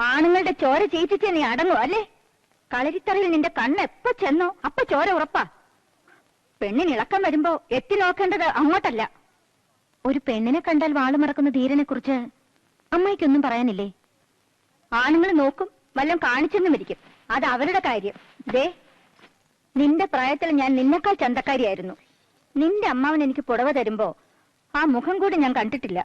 ആണുങ്ങളുടെ ചോര ചീറ്റിച്ച് നീ അടങ്ങും അല്ലേ? കളരിത്തറയിൽ നിന്റെ കണ്ണ് എപ്പോ ചെന്നോ അപ്പൊ ചോര ഉറപ്പാ. പെണ്ണിന് ഇളക്കം വരുമ്പോ എത്തി നോക്കേണ്ടത് അങ്ങോട്ടല്ല. ഒരു പെണ്ണിനെ കണ്ടാൽ വാളുമറക്കുന്ന ധീരനെ കുറിച്ച് അമ്മായിക്കൊന്നും പറയാനില്ലേ? ആണുങ്ങൾ നോക്കും, വല്ലതും കാണിച്ചെന്നും ഇരിക്കും. അത് അവരുടെ കാര്യം. ദേ, നിന്റെ പ്രായത്തിൽ ഞാൻ നിന്നെക്കാൾ ചന്തക്കാരിയായിരുന്നു. നിന്റെ അമ്മാവൻ എനിക്ക് പുടവ തരുമ്പോ ആ മുഖം കൂടി ഞാൻ കണ്ടിട്ടില്ല.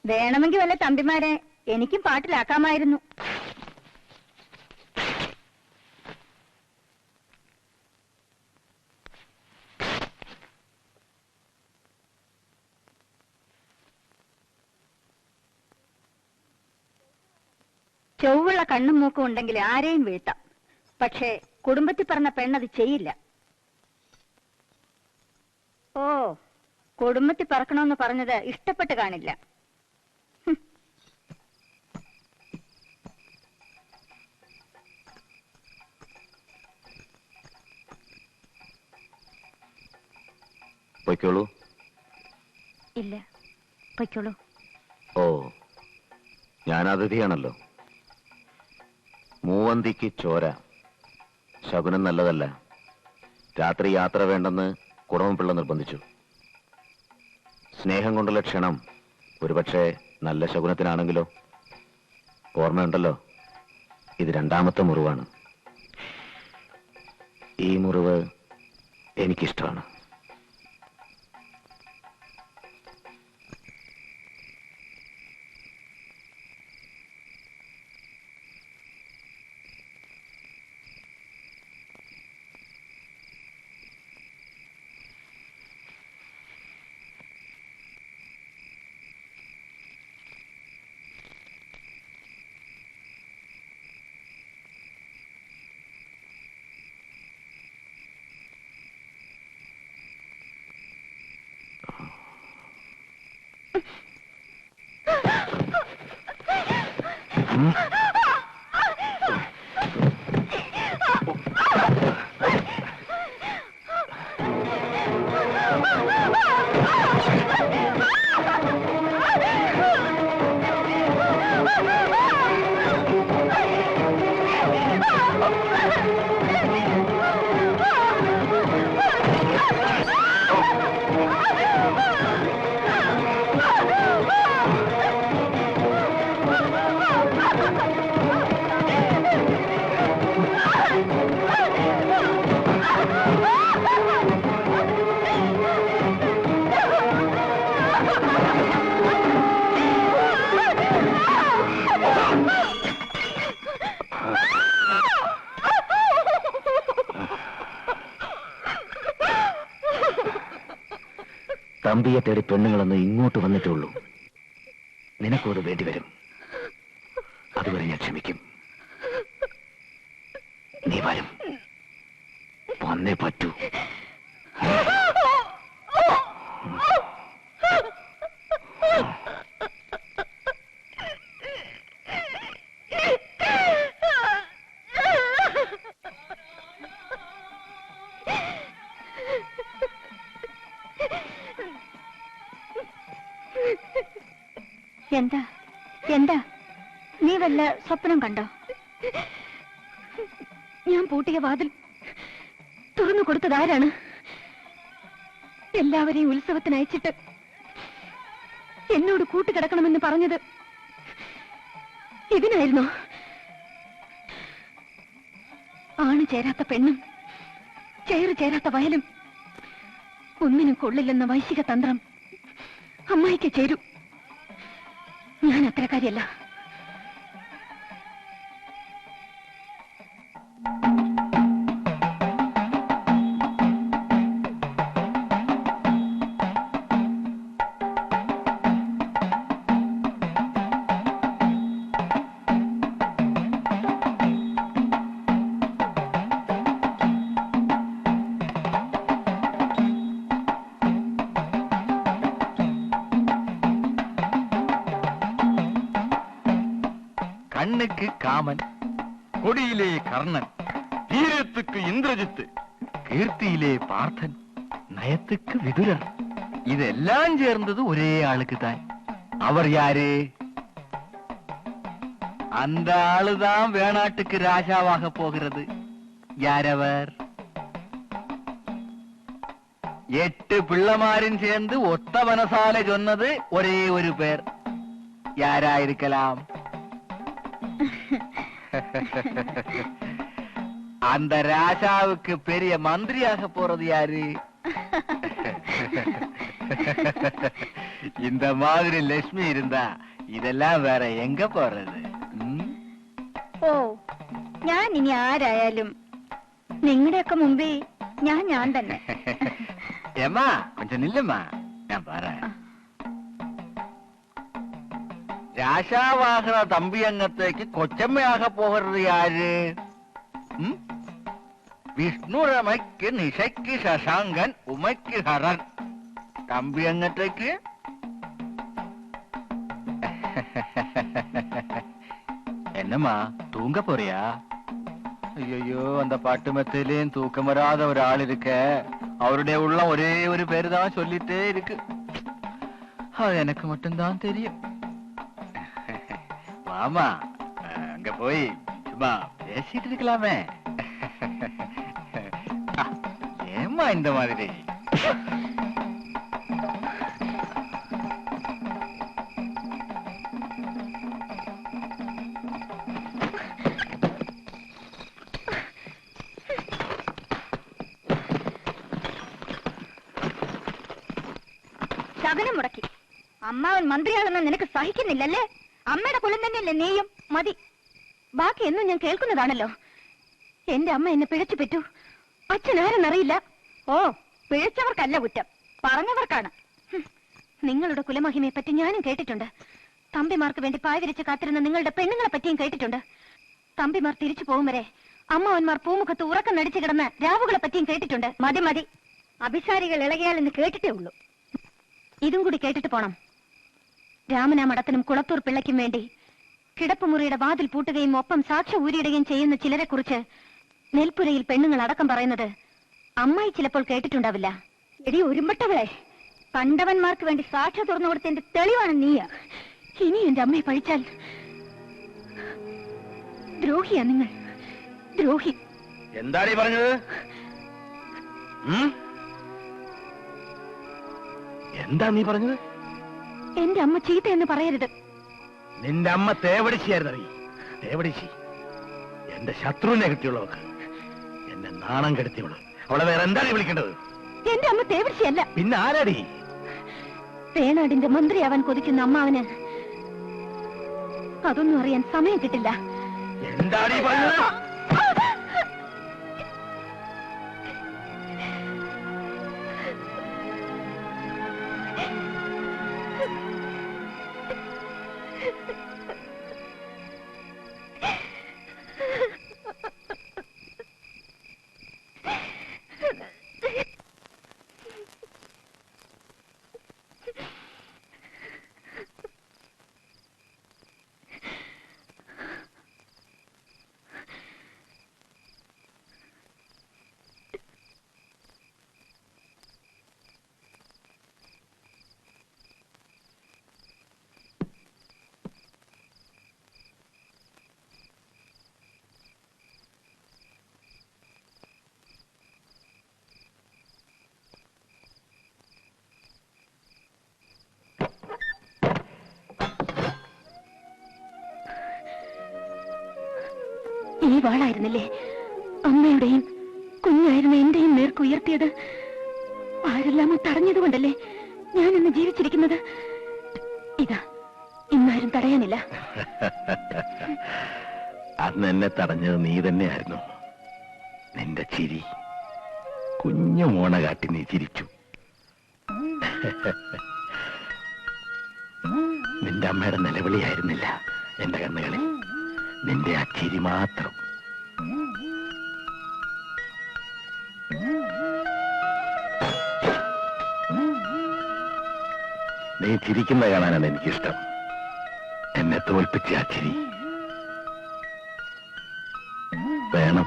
വേണമെങ്കിൽ വല്ല തമ്പിമാരെ എനിക്കും പാട്ടിലാക്കാമായിരുന്നു. ചൊവ്വുള്ള കണ്ണും മൂക്കും ഉണ്ടെങ്കിൽ ആരെയും വീഴ്ത്താം. പക്ഷേ കുടുംബത്തിൽ പറഞ്ഞ പെണ്ണത് ചെയ്യില്ല. ഓ, കുടുംബത്തിൽ പറക്കണമെന്ന് പറഞ്ഞത് ഇഷ്ടപ്പെട്ട് കാണില്ല. പൊയ്ക്കോളൂ. ഇല്ല, പൊയ്ക്കോളൂ. ഓ, ഞാൻ അതിഥിയാണല്ലോ. മൂവന്തിക്ക് ചോര ശകുനം നല്ലതല്ല. രാത്രി യാത്ര വേണ്ടെന്ന് കുടമപിള്ള നിർബന്ധിച്ചു. സ്നേഹം കൊണ്ടുള്ള ക്ഷണം ഒരുപക്ഷെ നല്ല ശകുനത്തിനാണെങ്കിലോ? ഓർമ്മയുണ്ടല്ലോ, ഇത് 2ാമത്തെ മുറിവാണ്. ഈ മുറിവ് എനിക്കിഷ്ടമാണ്. തമ്പിയെ തേടി പെണ്ണുങ്ങളൊന്ന് ഇങ്ങോട്ട് വന്നിട്ടുള്ളൂ. നിനക്കത് വേണ്ടിവരും. അതുവരെ ഞാൻ ക്ഷമിക്കും. നീ വരും, വന്നേ പറ്റൂ. എന്താ എന്താ നീ വല്ല സ്വപ്നം കണ്ടോ? ഞാൻ പൂട്ടിയ വാതിൽ തുറന്നു കൊടുത്തതാരാണ്? എല്ലാവരെയും ഉത്സവത്തിന് അയച്ചിട്ട് എന്നോട് കൂട്ടുകിടക്കണമെന്ന് പറഞ്ഞത് ഇതിനായിരുന്നോ? ആണ് ചേരാത്ത പെണ്ണും ചേറ് ചേരാത്ത വയലും ഒന്നിനും കൊള്ളില്ലെന്ന വൈശിക തന്ത്രം അമ്മായിക്ക് ചേരൂ. ഞാൻ അത്തരക്കാരിയല്ല. கண்ணுக்கு காமன், கொடியிலே கர்ணன், தீரத்துக்கு இந்திரஜித்து, கீர்த்தியிலே பார்த்தன், நயத்துக்கு விதுரர். இதெல்லாம் சேர்ந்தது ஒரே ஆளுக்கு தான். அவர் யாரு? அந்த ஆளுதான் வேணாட்டுக்கு ராஜாவாக போகிறது. யாரவர்? 8 பிள்ளைமாரின் சேர்ந்து ஒத்த மனசால சொன்னது ஒரே ஒரு பேர். யாரா இருக்கலாம்? அந்த ராஜாவுக்கு பெரிய மந்திரியாக போறது யாரு? இந்த மாதிரி லட்சுமி இருந்தா ഇതെല്ലാം വേറെ എങ്ക പോறது? ഓ, ഞാൻ ഇനി ആരായാലും നിങ്ങളുടെയൊക്കെ മുമ്പേ ഞാൻ തന്നെ. ഏമാ കൊഞ്ചം നില്ലമ്മാ, ഞാൻ പറയാം. രാശാവാഹന തമ്പി അംഗത്തേക്ക് കൊച്ചമ്മയാക പോകരുത് ആര്? വിഷ്ണുരമയ്ക്ക് നിശയ്ക്ക് ശശാങ്കൻ ഉമയ്ക്ക് ഹരൻ. തമ്പി അംഗത്തേക്ക് என்னம்மா தூங்க போறியா? ஐயோ, அந்த பாட்டு மெத்திலையும் தூக்கம் வராத ஒரு ஆள் இருக்க. அவருடைய உள்ளம் ஒரே ஒரு பேரு தான் சொல்லிட்டே இருக்கு. அது எனக்கு மட்டும்தான் தெரியும். மாமா, அங்க போய் சும்மா பேசிட்டு இருக்கலாமே. ஏம்மா இந்த மாதிரி? ശകനം മുടക്കി. അമ്മാവൻ മന്ത്രിയാണെന്ന് നിനക്ക് സഹിക്കുന്നില്ലല്ലേ? അമ്മയുടെ കുലം തന്നെയല്ലേ നീയും? മതി. ബാക്കി എന്നും ഞാൻ കേൾക്കുന്നതാണല്ലോ. എന്റെ അമ്മ എന്നെ പിഴച്ചു പെറ്റു. അച്ഛൻ ആരെന്നറിയില്ല. ഓ, പിഴച്ചവർക്കല്ല കുറ്റം, പറഞ്ഞവർക്കാണ്. നിങ്ങളുടെ കുലമഹിമയെ പറ്റി ഞാനും കേട്ടിട്ടുണ്ട്. തമ്പിമാർക്ക് വേണ്ടി പായ വിരിച്ച് കാത്തിരുന്ന നിങ്ങളുടെ പെണ്ണുങ്ങളെ പറ്റിയും കേട്ടിട്ടുണ്ട്. തമ്പിമാർ തിരിച്ചു പോകും വരെ അമ്മാവന്മാർ പൂമുഖത്ത് ഉറക്കം നടിച്ചു കിടന്ന രാവുകളെ പറ്റിയും കേട്ടിട്ടുണ്ട്. മതി മതി, അഭിസാരികൾ ഇളകിയാലെന്ന് കേട്ടിട്ടേ ഉള്ളൂ. ഇതും കൂടി കേട്ടിട്ട് പോണം. രാമനാ മഠത്തിനും കുളത്തൂർ പിള്ളയ്ക്കും വേണ്ടി കിടപ്പുമുറിയുടെ വാതിൽ പൂട്ടുകയും ഒപ്പം സാക്ഷ്യം ഊരിയിടുകയും ചെയ്യുന്ന ചിലരെ കുറിച്ച് നെൽപ്പുരയിൽ പെണ്ണുങ്ങൾ അടക്കം പറയുന്നത് അമ്മായി ചിലപ്പോൾ കേട്ടിട്ടുണ്ടാവില്ല. എടി ഉരുമ്പട്ടവളെ, കണ്ടവന്മാർക്ക് വേണ്ടി സാക്ഷ്യം തുറന്നു കൊടുത്തതിന്റെ തെളിവാണ് നീയ. ഇനി എന്റെ അമ്മയെ പഴിച്ചാൽ ദ്രോഹിയാ നിങ്ങൾ, ദ്രോഹി. എന്താണ് ഈ പറഞ്ഞത്? എന്താ നീ പറഞ്ഞത്? എന്റെ അമ്മ ചീത്ത എന്ന് പറയരുത്. നിന്റെ അമ്മ തേവടിച്ചിയായിരുന്നു. തേവടിച്ചി എന്റെ ശത്രുവിനെ കിട്ടിയുള്ളവർക്ക്, എന്നെ നാണം കെടുത്തിയുള്ളൂ. അവളെ വേറെ എന്താണ് വിളിക്കേണ്ടത്? എന്റെ അമ്മ തേവടിച്ചിയല്ല. പിന്നെ ആരാടി? വേണാടിന്റെ മന്ത്രിയാവാൻ കൊതിക്കുന്ന അമ്മാവന് അതൊന്നും അറിയാൻ സമയം കിട്ടില്ല. എന്താടി പറഞ്ഞത്? ഈ വാളായിരുന്നില്ലേ അമ്മയുടെയും കുഞ്ഞായിരുന്ന എന്റെയും നേർക്ക് ഉയർത്തിയത്? ആരെല്ലാമോ തടഞ്ഞതുകൊണ്ടല്ലേ ഞാൻ ഇന്ന് ജീവിച്ചിരിക്കുന്നത്. ഇതാ, ഇന്നാരും തടയാനില്ല. അന്ന് എന്നെ തടഞ്ഞത് നീ തന്നെയായിരുന്നു. നിന്റെ ചിരി, കുഞ്ഞു മോണ കാട്ടി നീ ചിരിച്ചു. നിന്റെ അമ്മയുടെ നിലവിളിയായിരുന്നില്ല എന്റെ കണ്ണുകളിൽ, നിന്റെ ആ ചിരി മാത്രം. നീ ചിരിക്കുന്ന കാണാനാണ് എനിക്കിഷ്ടം. എന്നെ തോൽപ്പിച്ച ആ ചിരി വേണം.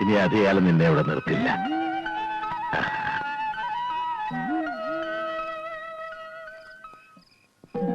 ഇനി അധികാലം നിന്നെ ഇവിടെ നിർത്തില്ല. ആ